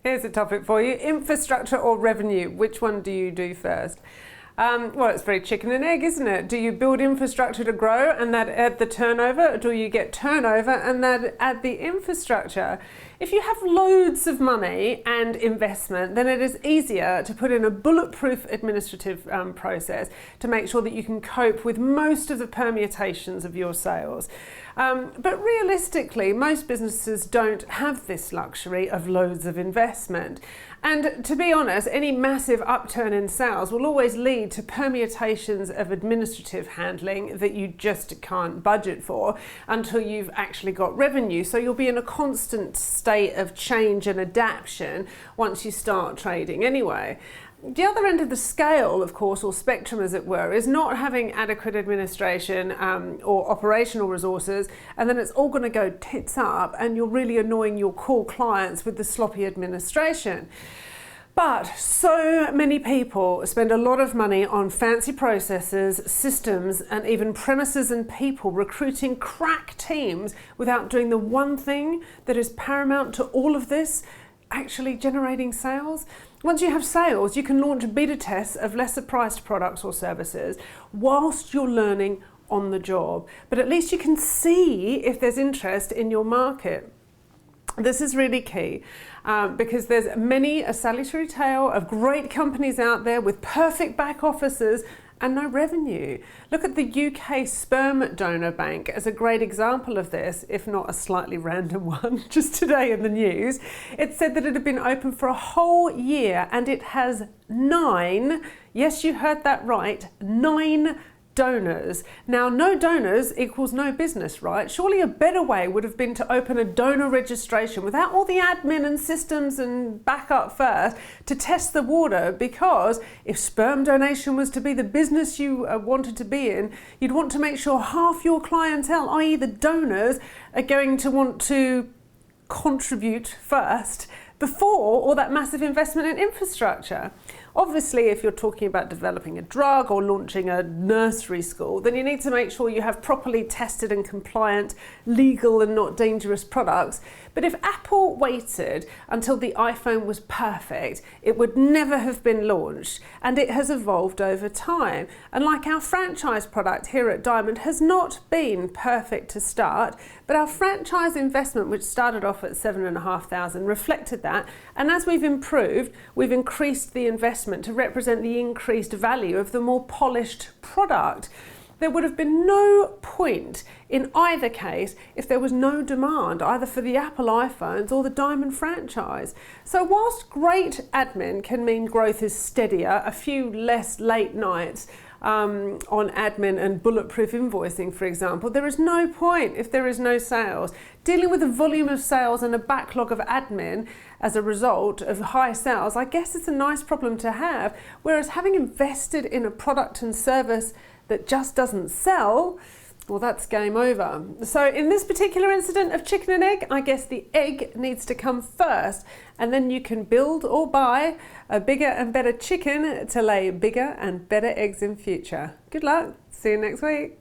Here's a topic for you. Infrastructure or revenue? Which one do you do first? Well, it's very chicken and egg, isn't it? Do you build infrastructure to grow and that add the turnover? Or do you get turnover and that add the infrastructure? If you have loads of money and investment, then it is easier to put in a bulletproof administrative process to make sure that you can cope with most of the permutations of your sales. But realistically, most businesses don't have this luxury of loads of investment. And to be honest, any massive upturn in sales will always lead to permutations of administrative handling that you just can't budget for until you've actually got revenue. So you'll be in a constant state of change and adaptation once you start trading anyway. The other end of the scale, of course, or spectrum as it were, is not having adequate administration or operational resources, and then it's all going to go tits up and you're really annoying your core clients with the sloppy administration. But so many people spend a lot of money on fancy processes, systems, and even premises and people recruiting crack teams without doing the one thing that is paramount to all of this, actually generating sales. Once you have sales, you can launch beta tests of lesser priced products or services whilst you're learning on the job. But at least you can see if there's interest in your market. This is really key because there's many a salutary tale of great companies out there with perfect back offices and no revenue. Look at the UK Sperm Donor Bank as a great example of this, if not a slightly random one. Just today in the news, it said that it had been open for a whole year and it has 9, yes, you heard that right, 9 donors. Now, no donors equals no business, right? Surely a better way would have been to open a donor registration without all the admin and systems and backup first to test the water, because if sperm donation was to be the business you wanted to be in, you'd want to make sure half your clientele, i.e. the donors, are going to want to contribute first before all that massive investment in infrastructure. Obviously, if you're talking about developing a drug or launching a nursery school, then you need to make sure you have properly tested and compliant, legal and not dangerous products. But if Apple waited until the iPhone was perfect, it would never have been launched, and it has evolved over time. And like our franchise product here at Diamond has not been perfect to start, but our franchise investment, which started off at $7,500, reflected that. And as we've improved, we've increased the investment to represent the increased value of the more polished product. There would have been no point in either case if there was no demand either for the Apple iPhones or the Diamond franchise. So whilst great admin can mean growth is steadier, a few less late nights on admin and bulletproof invoicing, for example, there is no point if there is no sales. Dealing with a volume of sales and a backlog of admin as a result of high sales, I guess it's a nice problem to have, whereas having invested in a product and service that just doesn't sell, well, that's game over. So in this particular incident of chicken and egg, I guess the egg needs to come first, and then you can build or buy a bigger and better chicken to lay bigger and better eggs in future. Good luck. See you next week.